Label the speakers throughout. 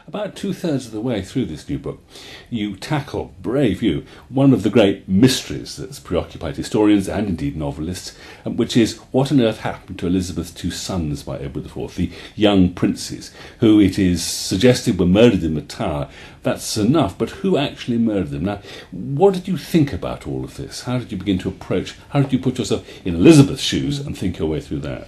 Speaker 1: About two-thirds of the way through this new book, you tackle, brave you, one of the great mysteries that's preoccupied historians and indeed novelists, which is what on earth happened to Elizabeth's two sons by Edward IV, the young princes, who it is suggested were murdered in the Tower. That's enough, but who actually murdered them? Now, what did you think about all of this? How did you begin to approach, how did you put yourself in Elizabeth's shoes and think your way through that?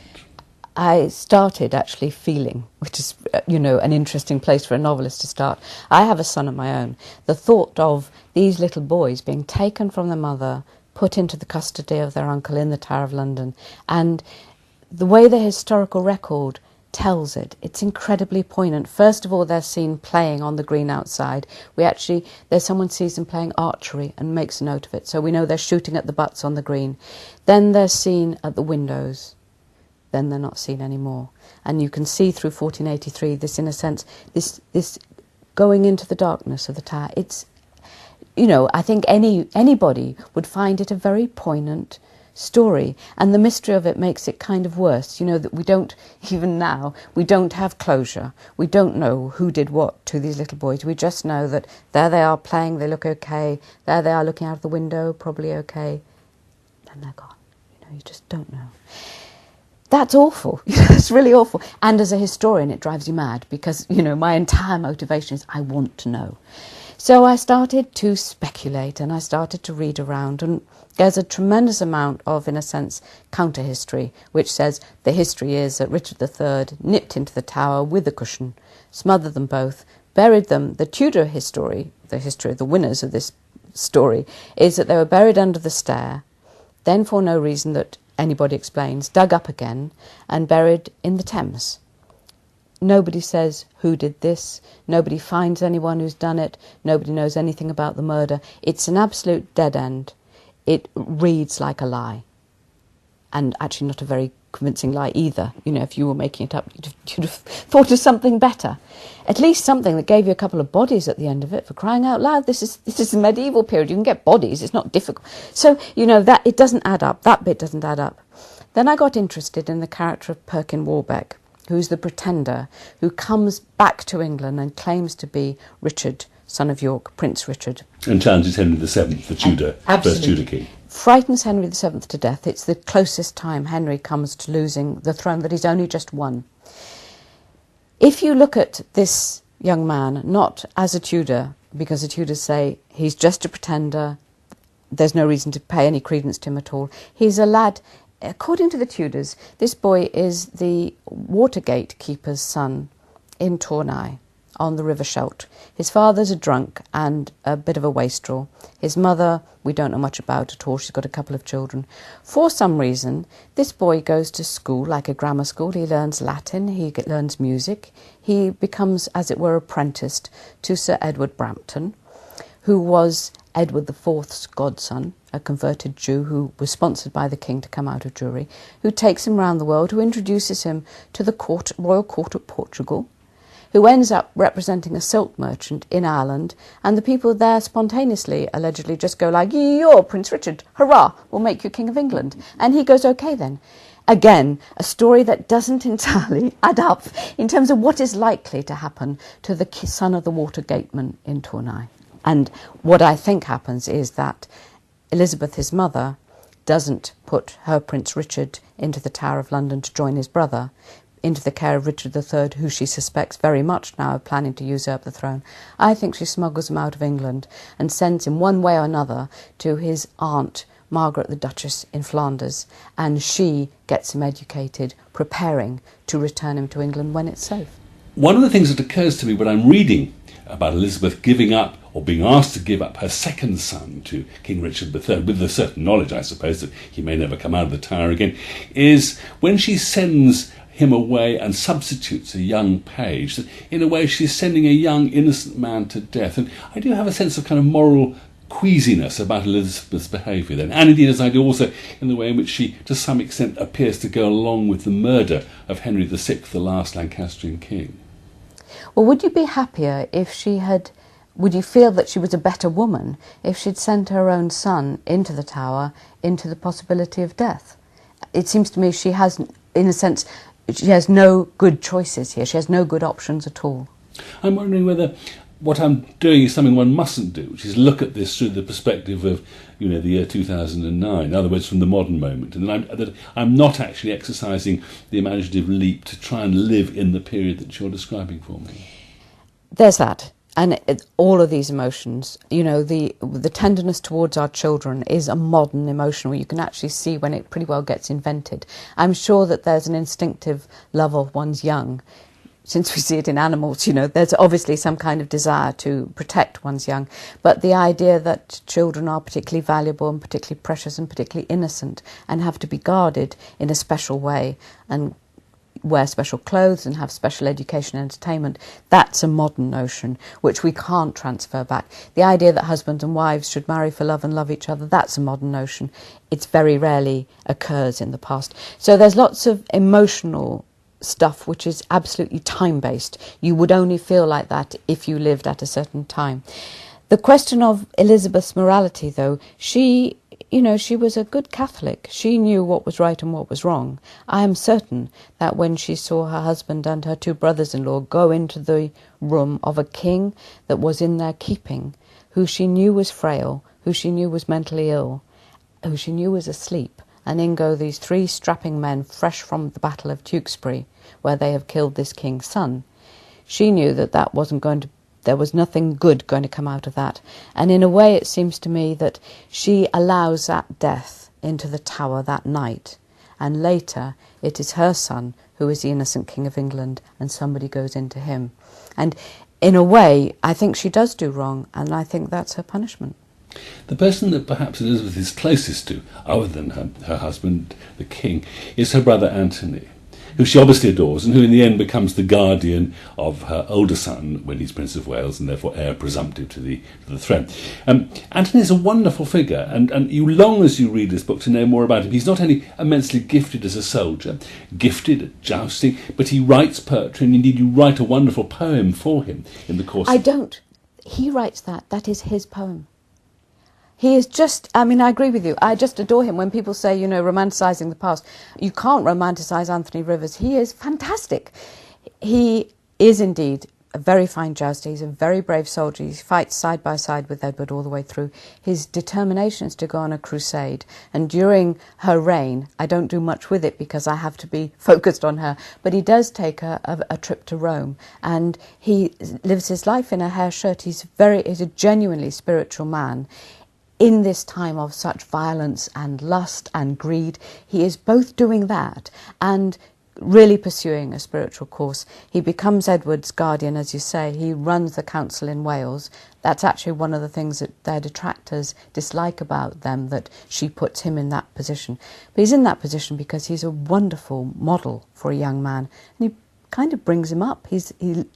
Speaker 2: I started actually feeling, which is, an interesting place for a novelist to start. I have a son of my own. The thought of these little boys being taken from their mother, put into the custody of their uncle in the Tower of London, and the way the historical record tells it, it's incredibly poignant. First of all, they're seen playing on the green outside. There's someone sees them playing archery and makes a note of it, so we know they're shooting at the butts on the green. Then they're seen at the windows. Then they're not seen anymore. And you can see through 1483 this, in a sense, this going into the darkness of the Tower. It's, I think anybody would find it a very poignant story, and the mystery of it makes it kind of worse. That we don't, even now, we don't have closure. We don't know who did what to these little boys. We just know that there they are playing, they look okay. There they are looking out of the window, probably okay. Then they're gone. You just don't know. That's awful. It's really awful. And as a historian, it drives you mad because, my entire motivation is I want to know. So I started to speculate and I started to read around, and there's a tremendous amount of, in a sense, counter-history, which says the history is that Richard III nipped into the Tower with a cushion, smothered them both, buried them. The Tudor history, the history of the winners of this story, is that they were buried under the stair, then for no reason that anybody explains, dug up again and buried in the Thames. Nobody says who did this. Nobody finds anyone who's done it. Nobody knows anything about the murder. It's an absolute dead end. It reads like a lie. And actually not a very convincing lie either. If you were making it up, you'd have thought of something better. At least something that gave you a couple of bodies at the end of it, for crying out loud. This is the medieval period. You can get bodies. It's not difficult. So, that it doesn't add up. That bit doesn't add up. Then I got interested in the character of Perkin Warbeck, who's the pretender who comes back to England and claims to be Richard, son of York, Prince Richard.
Speaker 1: And challenges Henry VII, the Tudor, first Tudor king.
Speaker 2: Frightens Henry VII to death. It's the closest time Henry comes to losing the throne that he's only just won. If you look at this young man, not as a Tudor, because the Tudors say he's just a pretender, there's no reason to pay any credence to him at all. He's a lad. According to the Tudors, this boy is the Watergate keeper's son in Tournai on the River Scheldt. His father's a drunk and a bit of a wastrel. His mother, we don't know much about at all. She's got a couple of children. For some reason, this boy goes to school, like a grammar school. He learns Latin, he learns music. He becomes, as it were, apprenticed to Sir Edward Brampton, who was Edward IV's godson, a converted Jew who was sponsored by the king to come out of Jewry, who takes him round the world, who introduces him to the royal court of Portugal, who ends up representing a silk merchant in Ireland, and the people there spontaneously, allegedly, just go like, "You're Prince Richard, hurrah, we'll make you King of England." And he goes, okay then. Again, a story that doesn't entirely add up in terms of what is likely to happen to the son of the Watergateman in Tournai. And what I think happens is that Elizabeth, his mother, doesn't put her Prince Richard into the Tower of London to join his brother, into the care of Richard III, who she suspects very much now of planning to usurp the throne. I think she smuggles him out of England and sends him one way or another to his aunt, Margaret the Duchess in Flanders, and she gets him educated, preparing to return him to England when it's safe.
Speaker 1: One of the things that occurs to me when I'm reading about Elizabeth giving up, or being asked to give up, her second son to King Richard III, with a certain knowledge, I suppose, that he may never come out of the Tower again, is when she sends him away and substitutes a young page, that in a way she's sending a young innocent man to death. And I do have a sense of kind of moral queasiness about Elizabeth's behaviour then, and indeed, as I do also in the way in which she to some extent appears to go along with the murder of Henry VI, the last Lancastrian king.
Speaker 2: Well, would you be happier if she had, would you feel that she was a better woman if she'd sent her own son into the Tower, into the possibility of death? It seems to me she has, in a sense, she has no good choices here. She has no good options at all.
Speaker 1: I'm wondering whether what I'm doing is something one mustn't do, which is look at this through the perspective of, the year 2009, in other words, from the modern moment, and that I'm not actually exercising the imaginative leap to try and live in the period that you're describing for me.
Speaker 2: There's that. And all of these emotions, the tenderness towards our children is a modern emotion where you can actually see when it pretty well gets invented. I'm sure that there's an instinctive love of one's young. Since we see it in animals, there's obviously some kind of desire to protect one's young. But the idea that children are particularly valuable and particularly precious and particularly innocent and have to be guarded in a special way and wear special clothes and have special education and entertainment, that's a modern notion which we can't transfer back. The idea that husbands and wives should marry for love and love each other, that's a modern notion. It very rarely occurs in the past. So there's lots of emotional stuff which is absolutely time-based. You would only feel like that if you lived at a certain time. The question of Elizabeth's morality, though, she was a good Catholic. She knew what was right and what was wrong. I am certain that when she saw her husband and her two brothers-in-law go into the room of a king that was in their keeping, who she knew was frail, who she knew was mentally ill, who she knew was asleep, and in go these three strapping men fresh from the Battle of Tewkesbury, where they have killed this king's son, she knew that wasn't going to there was nothing good going to come out of that. And in a way it seems to me that she allows that death into the Tower that night. And later it is her son who is the innocent King of England, and somebody goes into him. And in a way, I think she does do wrong, and I think that's her punishment.
Speaker 1: The person that perhaps Elizabeth is closest to, other than her husband, the king, is her brother Anthony, who she obviously adores and who in the end becomes the guardian of her older son when he's Prince of Wales and therefore heir presumptive to the throne. Anthony is a wonderful figure, and you long as you read this book to know more about him. He's not only immensely gifted as a soldier, gifted at jousting, but he writes poetry, and indeed you write a wonderful poem for him in the course
Speaker 2: I don't. He writes that. That is his poem. He is just, I agree with you. I just adore him. When people say, romanticising the past, you can't romanticise Anthony Rivers. He is fantastic. He is indeed a very fine jouster. He's a very brave soldier. He fights side by side with Edward all the way through. His determination is to go on a crusade. And during her reign, I don't do much with it because I have to be focused on her, but he does take a trip to Rome, and he lives his life in a hair shirt. He's a genuinely spiritual man. In this time of such violence and lust and greed, he is both doing that and really pursuing a spiritual course. He becomes Edward's guardian, as you say. He runs the council in Wales. That's actually one of the things that their detractors dislike about them, that she puts him in that position. But he's in that position because he's a wonderful model for a young man, and he kind of brings him up. He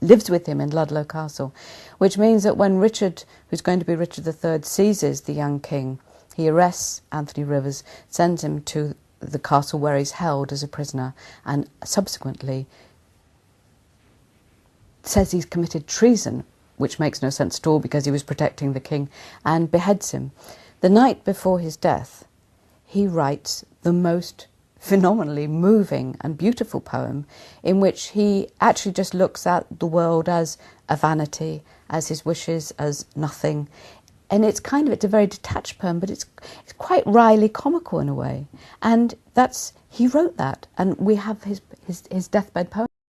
Speaker 2: lives with him in Ludlow Castle, which means that when Richard, who's going to be Richard III, seizes the young king, he arrests Anthony Rivers, sends him to the castle where he's held as a prisoner, and subsequently says he's committed treason, which makes no sense at all because he was protecting the king, and beheads him. The night before his death, he writes the most phenomenally moving and beautiful poem in which he actually just looks at the world as a vanity, as his wishes as nothing. And it's a very detached poem, but it's quite wryly comical in a way. And he wrote that, and we have his deathbed poem.